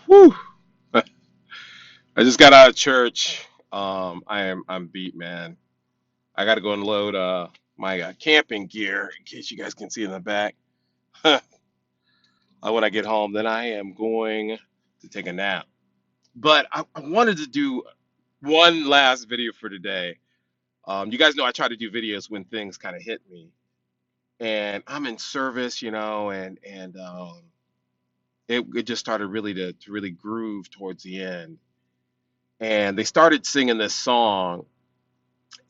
Whew. I just got out of church. I'm beat, man. I got to go and load my camping gear in case you guys can see in the back. When I get home, then I am going to take a nap. But I wanted to do one last video for today. You guys know I try to do videos when things kind of hit me, and I'm in service, and it just started really to really groove towards the end, and they started singing this song.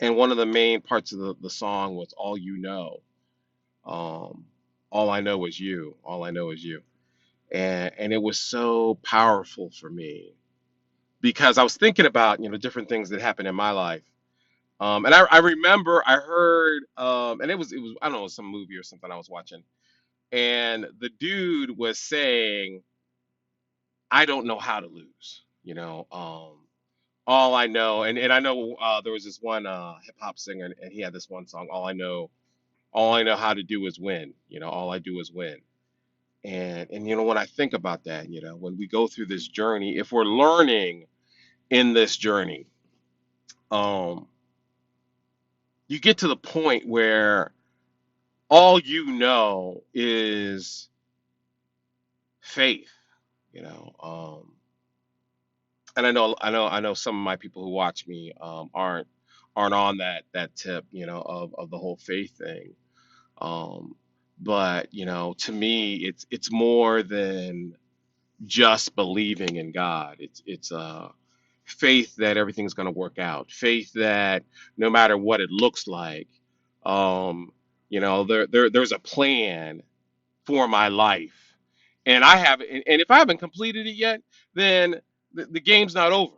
And one of the main parts of the song was all you know. um all I know is you, all I know is you. And it was so powerful for me because I was thinking about different things that happened in my life. And I remember I heard, and it was I don't know, some movie or something I was watching, and the dude was saying, I don't know how to lose, all I know. And I know there was this one hip hop singer, and he had this one song, all I know how to do is win. All I do is win. And when I think about that, when we go through this journey, if we're learning in this journey, um, you get to the point where all you know is faith, you know. And I know some of my people who watch me aren't on that tip, of the whole faith thing. Um, but to me, it's more than just believing in God. It's faith that everything's going to work out. Faith that no matter what it looks like, there's a plan for my life, and I have, and if I haven't completed it yet, then the game's not over.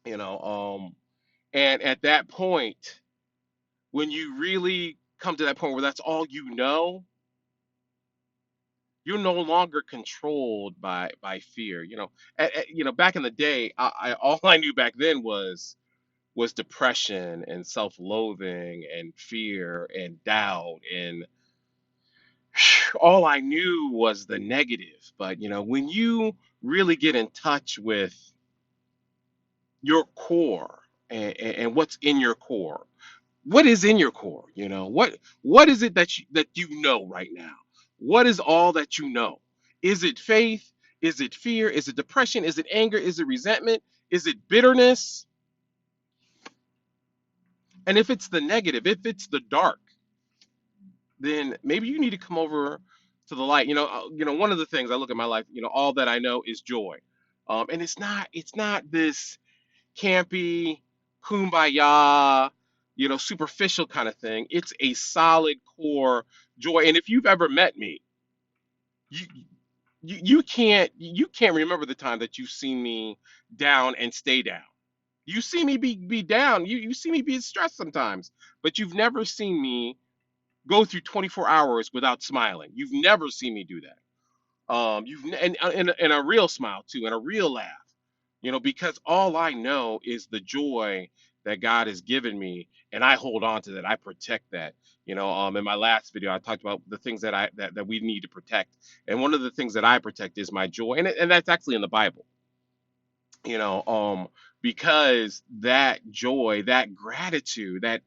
You know, and at that point, when you really come to that point where that's all you know, you're no longer controlled by fear. Back in the day, I all I knew back then was depression and self-loathing and fear and doubt, and all I knew was the negative. But when you really get in touch with your core, and what's in your core, what is in your core, what is it that you know right now? What is all that you know? Is it faith? Is it fear? Is it depression? Is it anger? Is it resentment? Is it bitterness? And if it's the negative, if it's the dark, then maybe you need to come over to the light. One of the things I look at my life, all that I know is joy. And it's not this campy kumbaya, superficial kind of thing. It's a solid core joy. And if you've ever met me, you you can't remember the time that you've seen me down and stay down. You see me be down. You see me be stressed sometimes, but you've never seen me go through 24 hours without smiling. You've never seen me do that. And a real smile too, and a real laugh. Because all I know is the joy that God has given me, and I hold on to that. I protect that. In my last video, I talked about the things that we need to protect, and one of the things that I protect is my joy, and that's actually in the Bible. You know, um, because that joy, that gratitude, that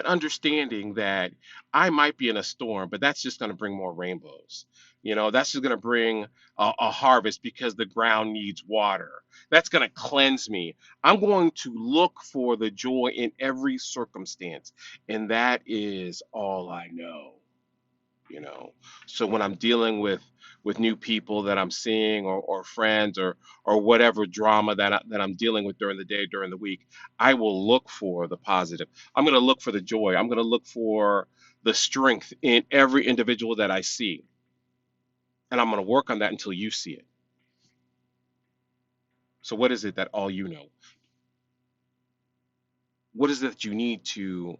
understanding that I might be in a storm, but that's just going to bring more rainbows. That's just going to bring a harvest because the ground needs water. That's going to cleanse me. I'm going to look for the joy in every circumstance. And that is all I know you know so when I'm dealing with new people that I'm seeing, or friends, or whatever drama that I'm dealing with during the day, during the week, I will look for the positive. I'm going to look for the joy. I'm going to look for the strength in every individual that I see, and I'm going to work on that until you see it. So what is it that all you know? What is it that you need to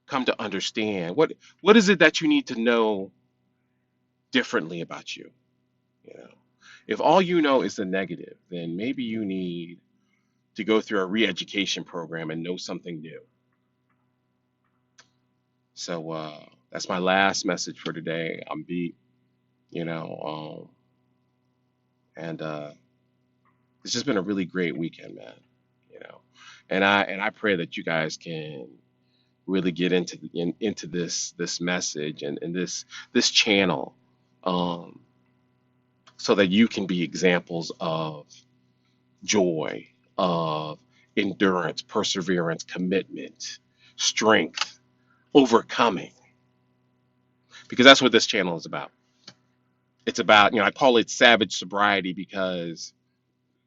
come to understand? What is it that you need to know differently about you? You know, if all you know is the negative, then maybe you need to go through a re-education program and know something new. So that's my last message for today. I'm beat. you know, and it's just been a really great weekend, man. You know, and I pray that you guys can really get into this message and this channel, um, so that you can be examples of joy, of endurance, perseverance, commitment, strength, overcoming, because that's what this channel is about. It's about, I call it savage sobriety because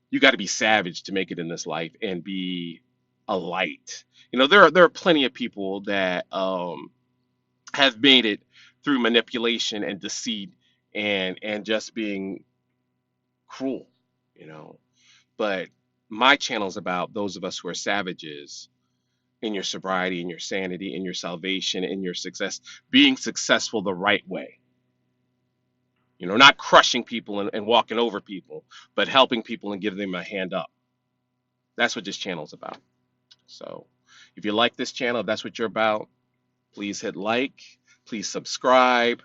you got to be savage to make it in this life and be a light. There are plenty of people that have made it through manipulation and deceit and just being cruel, you know. But my channel is about those of us who are savages in your sobriety, in your sanity, in your salvation, in your success, being successful the right way. Not crushing people and walking over people, but helping people and giving them a hand up. That's what this channel is about. So if you like this channel, if that's what you're about, please hit like, please subscribe,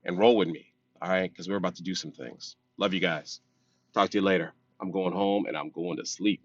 and roll with me. All right, because we're about to do some things. Love you guys. Talk to you later. I'm going home and I'm going to sleep.